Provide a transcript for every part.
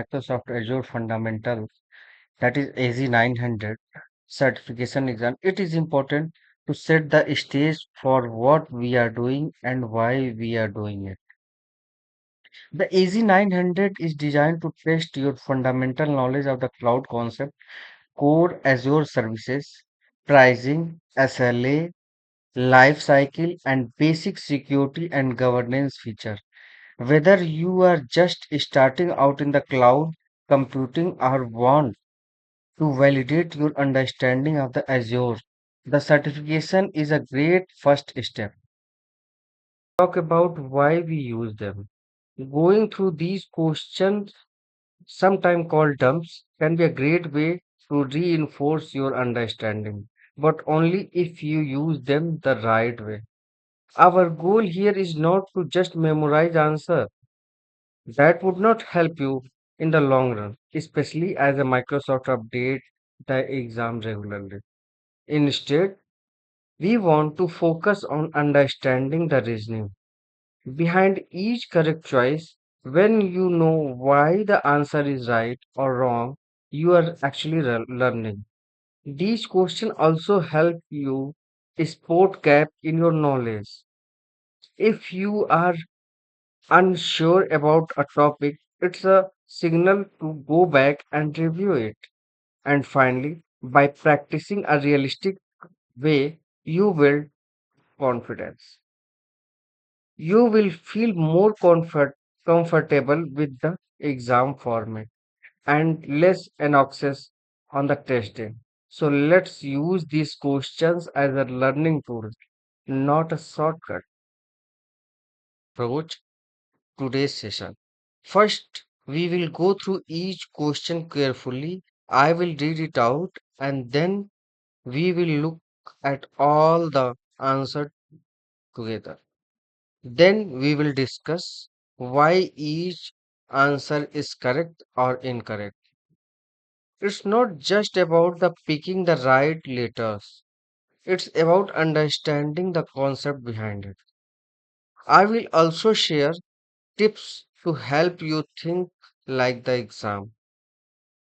Microsoft Azure Fundamental, that is AZ 900 certification exam. It is important to set the stage for what we are doing and why we are doing it. The AZ 900 is designed to test your fundamental knowledge of the cloud concept, core Azure services, pricing, SLA, life cycle, and basic security and governance feature. Whether you are just starting out in the cloud computing or want to validate your understanding of the Azure, the certification is a great first step. Talk about why we use them. Going through these questions, sometimes called dumps, can be a great way to reinforce your understanding, but only if you use them the right way. Our goal here is not to just memorize answer. That would not help you in the long run, especially as a Microsoft update the exam regularly. Instead, we want to focus on understanding the reasoning behind each correct choice. When you know why the answer is right or wrong, you are actually learning. These questions also help you spot gap in your knowledge. If you are unsure about a topic, it's a signal to go back and review it. And finally, by practicing a realistic way, you build confidence. You will feel more comfortable with the exam format and less anxious on the testing. So let's use these questions as a learning tool, not a shortcut. Approach today's session. First, we will go through each question carefully. I will read it out and then we will look at all the answers together. Then we will discuss why each answer is correct or incorrect. It's not just about the picking the right letters. It's about understanding the concept behind it. I will also share tips to help you think like the exam.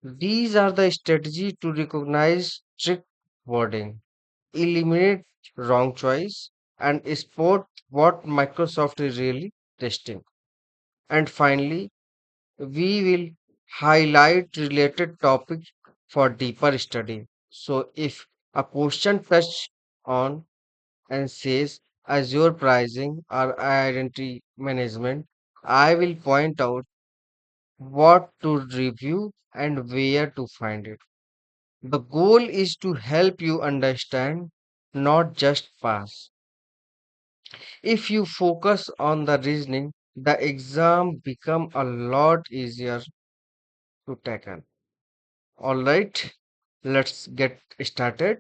These are the strategy to recognize trick wording, eliminate wrong choice, and spot what Microsoft is really testing. And finally, we will highlight related topics for deeper study. So if a question touch on and says Azure pricing or identity management, I will point out what to review and where to find it. The goal is to help you understand, not just pass. If you focus on the reasoning, the exam become a lot easier to tackle. All right, let's get started.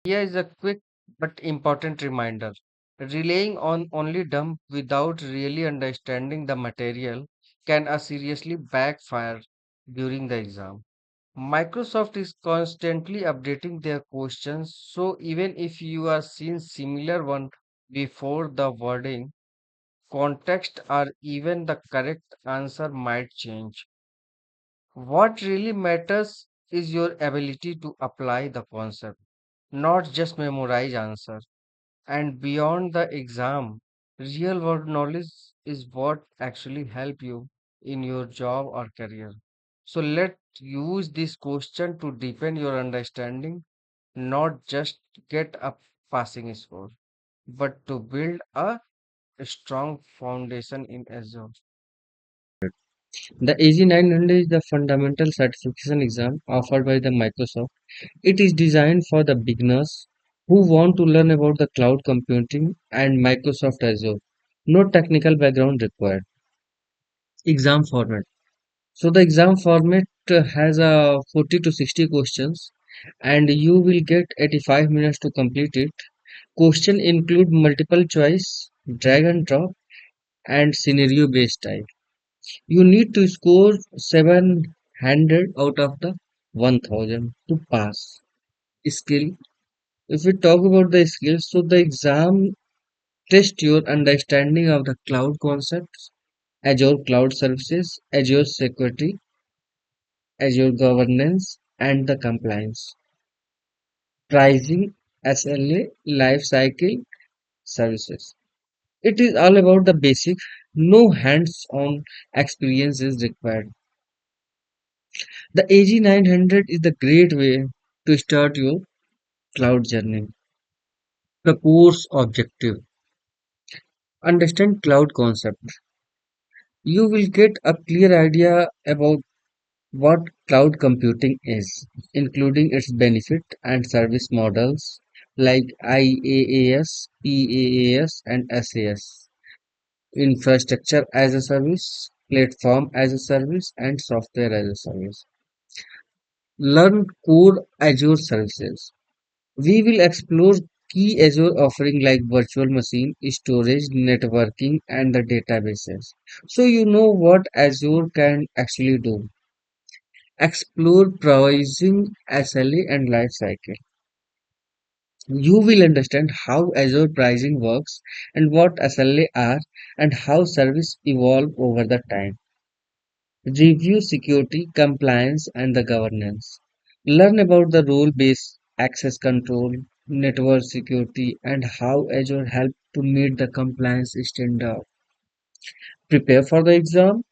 Here is a quick but important reminder. Relying on only dump without really understanding the material can seriously backfire during the exam. Microsoft is constantly updating their questions, so even if you are seeing similar one before, the wording, context, or even the correct answer might change. What really matters is your ability to apply the concept, not just memorize answer. And beyond the exam, real world knowledge is what actually help you in your job or career. So let's use this question to deepen your understanding, not just get a passing score, but to build a strong foundation in Azure. The AZ 900 is the fundamental certification exam offered by the Microsoft. It is designed for the beginners who want to learn about the cloud computing and Microsoft Azure. No technical background required. Exam format. So the exam format has a 40 to 60 questions and you will get 85 minutes to complete it. Question include multiple choice, drag and drop and scenario based type. You need to score 700 out of the 1000 to pass. Skill. If we talk about the skills, so the exam test your understanding of the cloud concepts, Azure cloud services, Azure security, Azure governance and the compliance, pricing, SLA, life cycle services. It is all about the basic, no hands-on experience is required. The AG900 is the great way to start your cloud journey. The course objective. Understand cloud concept. You will get a clear idea about what cloud computing is, including its benefit and service models like IaaS, PaaS, and SaaS. Infrastructure as a service, platform as a service, and software as a service. Learn core Azure services. We will explore key Azure offerings like virtual machine, storage, networking, and the databases. So you know what Azure can actually do. Explore pricing, SLA, and lifecycle. You will understand how Azure pricing works and what SLA are and how service evolve over the time. Review security, compliance, and the governance. Learn about the role-based access control, network security, and how Azure help to meet the compliance standard. Prepare for the exam.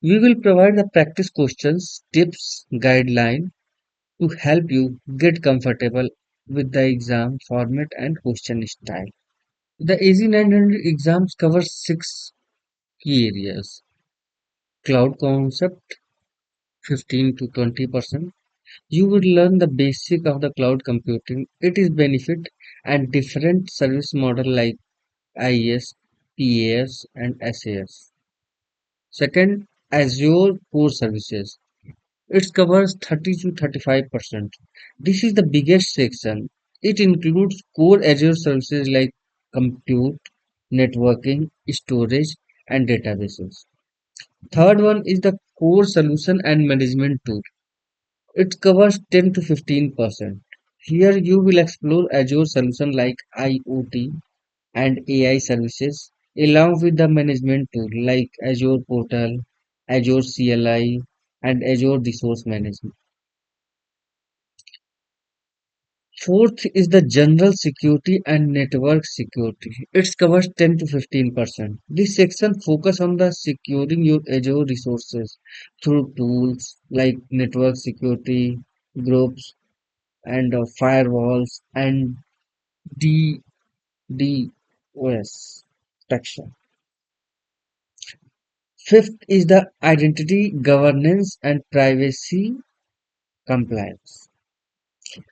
We will provide the practice questions, tips, guideline to help you get comfortable with the exam format and question style. The AZ900 exams cover six key areas. Cloud concept 15 to 20%. You will learn the basic of the cloud computing, its benefit and different service model like IaaS, PaaS and SaaS. Second, Azure core services. It covers 30 to 35%. This is the biggest section. It includes core Azure services like compute, networking, storage, and databases. Third one is the core solution and management tool. It covers 10 to 15%. Here you will explore Azure solutions like IoT and AI services, along with the management tool like Azure Portal, Azure CLI, and Azure Resource Management. Fourth is the general security and network security. It covers 10 to 15%. This section focus on the securing your Azure resources through tools like network security, groups, and firewalls and DDoS protection. Fifth is the identity governance and privacy compliance.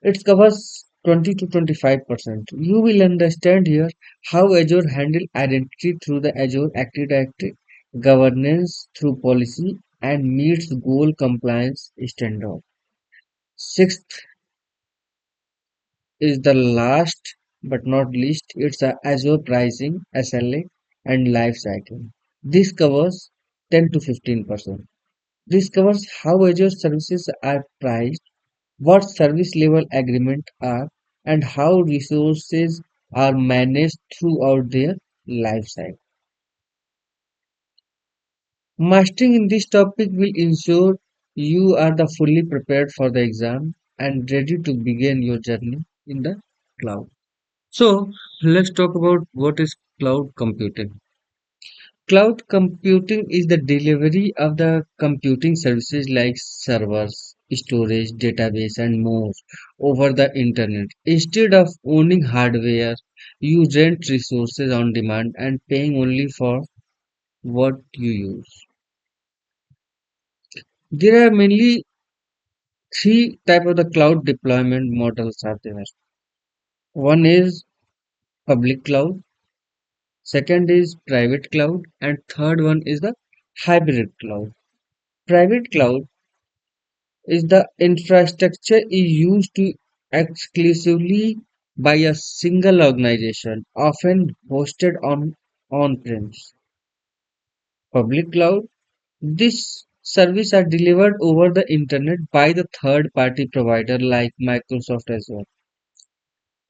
It covers 20 to 25%. You will understand here how Azure handle identity through the Azure Active Directory, governance through policy, and meets goal compliance standard. Sixth is the last but not least, it's a Azure pricing, SLA, and life cycle. This covers 10 to 15%. This covers how Azure services are priced, what service level agreement are, and how resources are managed throughout their life cycle. Mastering in this topic will ensure you are the fully prepared for the exam and ready to begin your journey in the cloud. So let's talk about what is cloud computing. Cloud computing is the delivery of the computing services like servers, storage, database, and more over the internet. Instead of owning hardware, you rent resources on demand and paying only for what you use. There are mainly three type of the cloud deployment models are there. One is public cloud, second is private cloud, and third one is the hybrid cloud. Private cloud is the infrastructure is used to exclusively by a single organization, often hosted on on-premise. Public cloud, this service are delivered over the internet by the third-party provider like Microsoft Azure.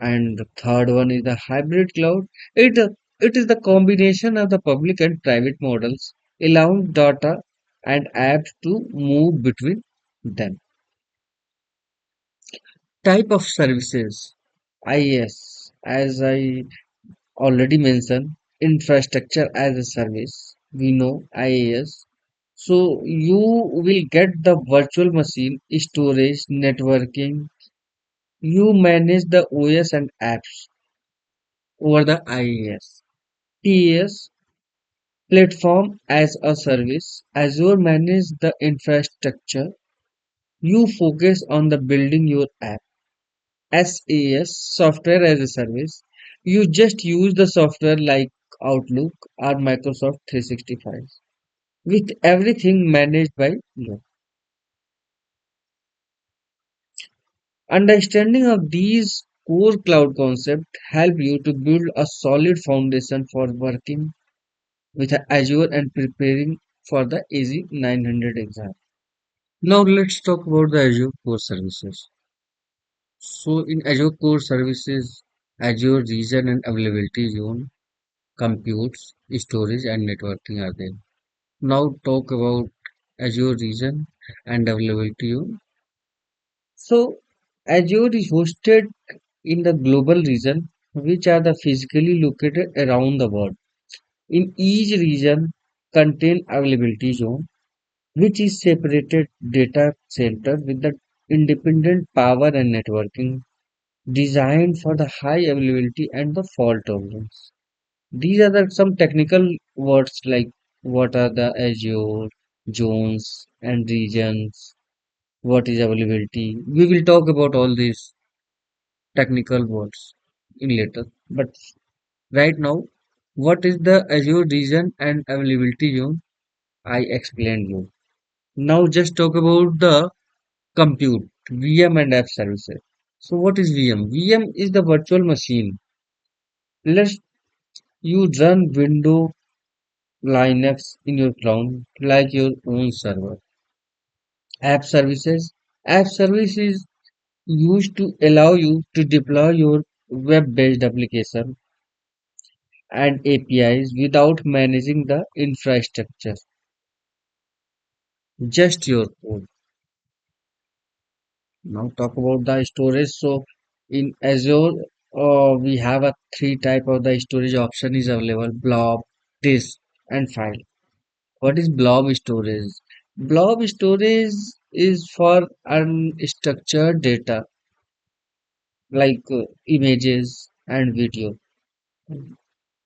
And the third one is the hybrid cloud. It is the combination of the public and private models, allowing data and apps to move between. Then, type of services. IaaS, as I already mentioned, infrastructure as a service. We know IaaS. So you will get the virtual machine, storage, networking. You manage the OS and apps over the IaaS. PaaS, platform as a service. Azure manage the infrastructure. You focus on the building your app. SaaS, software as a service. You just use the software like Outlook or Microsoft 365 with everything managed by you. Understanding of these core cloud concepts help you to build a solid foundation for working with Azure and preparing for the AZ 900 exam. Now let's talk about the Azure core services. So in Azure core services, Azure region and availability zone, computes, storage and networking are there. Now talk about Azure region and availability zone. So Azure is hosted in the global region, which are the physically located around the world. In each region contain availability zone, which is separated data center with the independent power and networking designed for the high availability and the fault tolerance. These are some technical words like what are the Azure zones and regions, what is availability. We will talk about all these technical words in later. But right now, what is the Azure region and availability zone? I explained you. Now just talk about the compute, VM and app services. So what is VM? VM is the virtual machine. Let's you run Windows, Linux in your cloud like your own server. App services. App service is used to allow you to deploy your web-based application and APIs without managing the infrastructure. Just your code. Now talk about the storage. So in Azure, we have a three type of the storage option is available: blob, disk, and file. What is blob storage? Blob storage is for unstructured data like images and video.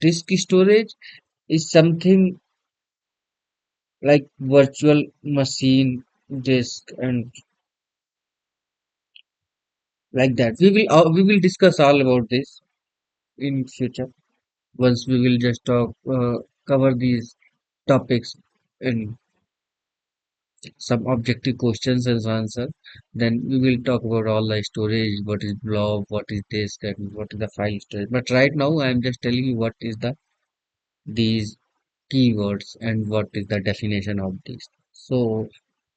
Disk storage is something like virtual machine disk and like that. We will discuss all about this in future. Once we will just talk cover these topics in some objective questions and answer, then we will talk about all the storage, what is blob, what is disk, and what is the file storage. But right now I am just telling you what is the these keywords and what is the definition of this. So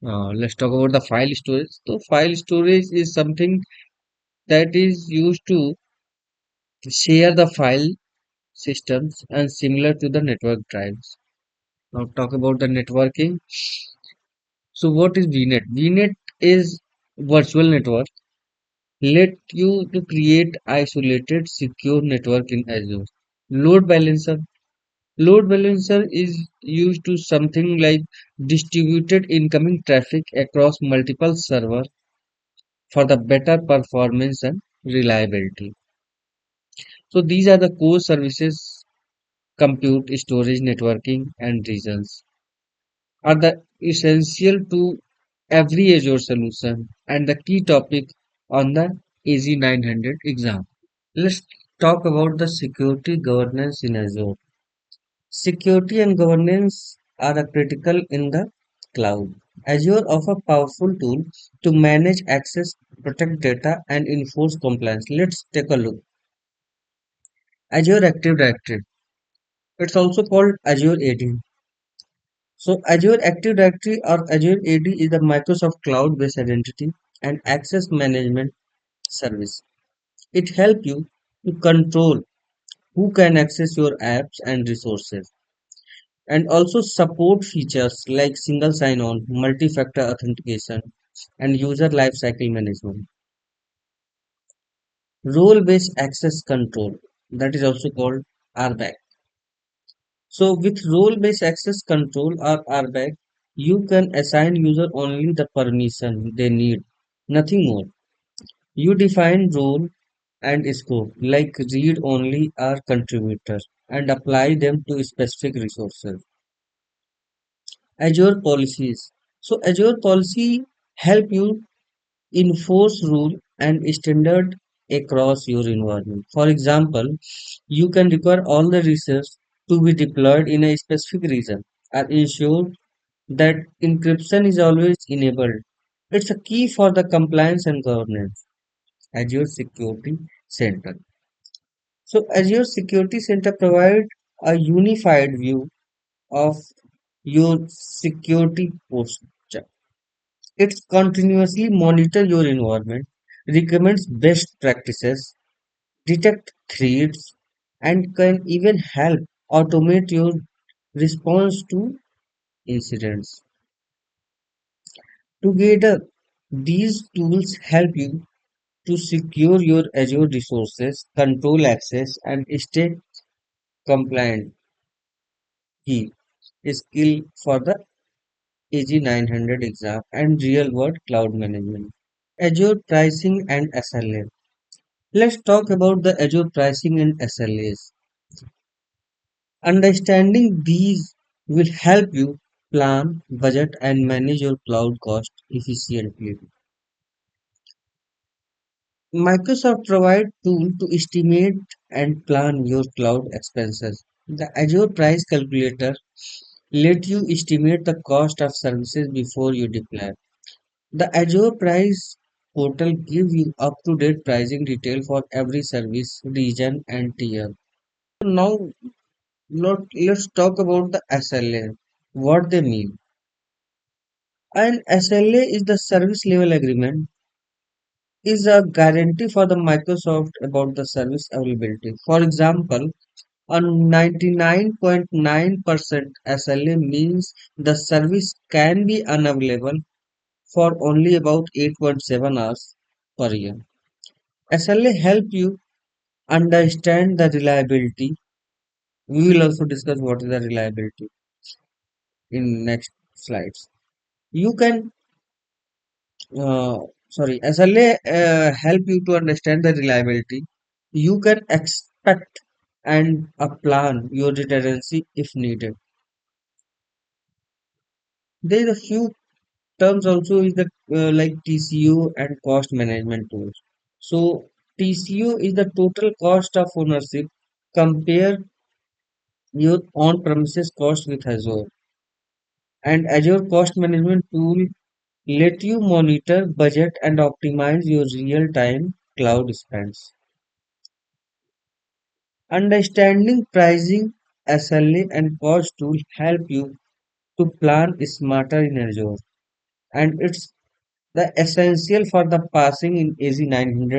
let's talk about the file storage. So file storage is something that is used to share the file systems and similar to the network drives. Now talk about the networking. So what is VNet? VNet is virtual network. Let you to create isolated secure network in Azure. Load balancer. Load balancer is used to something like distributed incoming traffic across multiple servers for the better performance and reliability. So these are the core services: compute, storage, networking, and regions are the essential to every Azure solution and the key topic on the AZ 900 exam. Let's talk about the security governance in Azure. Security and governance are a critical in the cloud. Azure offers powerful tool to manage access, protect data, and enforce compliance. Let's take a look. Azure Active Directory. It's also called Azure AD. So Azure Active Directory or Azure AD is the Microsoft cloud-based identity and access management service. It helps you to control who can access your apps and resources, and also support features like single sign-on, multi-factor authentication, and user lifecycle management. Role-based access control, that is also called RBAC. So with role-based access control or RBAC, you can assign user only the permission they need, nothing more. You define role and scope like read only or contributor and apply them to specific resources. Azure policies. So Azure policy help you enforce rule and standard across your environment. For example, you can require all the resources to be deployed in a specific region and ensure that encryption is always enabled. It's a key for the compliance and governance. Azure Security Center. So Azure Security Center provide a unified view of your security posture. It continuously monitor your environment, recommends best practices, detect threats, and can even help automate your response to incidents. Together, these tools help you to secure your Azure resources, control access, and stay compliant. Key skill for the AG900 exam and real world cloud management. Azure pricing and SLA. Let's talk about the Azure pricing and SLAs. Understanding these will help you plan, budget, and manage your cloud cost efficiently. Microsoft provide tool to estimate and plan your cloud expenses. The Azure Price Calculator let you estimate the cost of services before you deploy. The Azure Price portal gives you up-to-date pricing detail for every service, region, and tier. Now, let's talk about the SLA. What they mean. An SLA is the service level agreement is a guarantee for the Microsoft about the service availability. For example, a 99.9% SLA means the service can be unavailable for only about 8.7 hours per year. SLA help you understand the reliability. We will also discuss what is the reliability in next slides. You can uh, SLA help you to understand the reliability. You can expect and plan your redundancy if needed. There is a few terms also is the like TCO and cost management tools. So TCO is the total cost of ownership. Compare your on-premises cost with Azure, and Azure Cost Management tool let you monitor, budget, and optimize your real-time cloud spends. Understanding pricing, SLA, and cost tool help you to plan smarter in Azure, and it's the essential for the passing in AZ900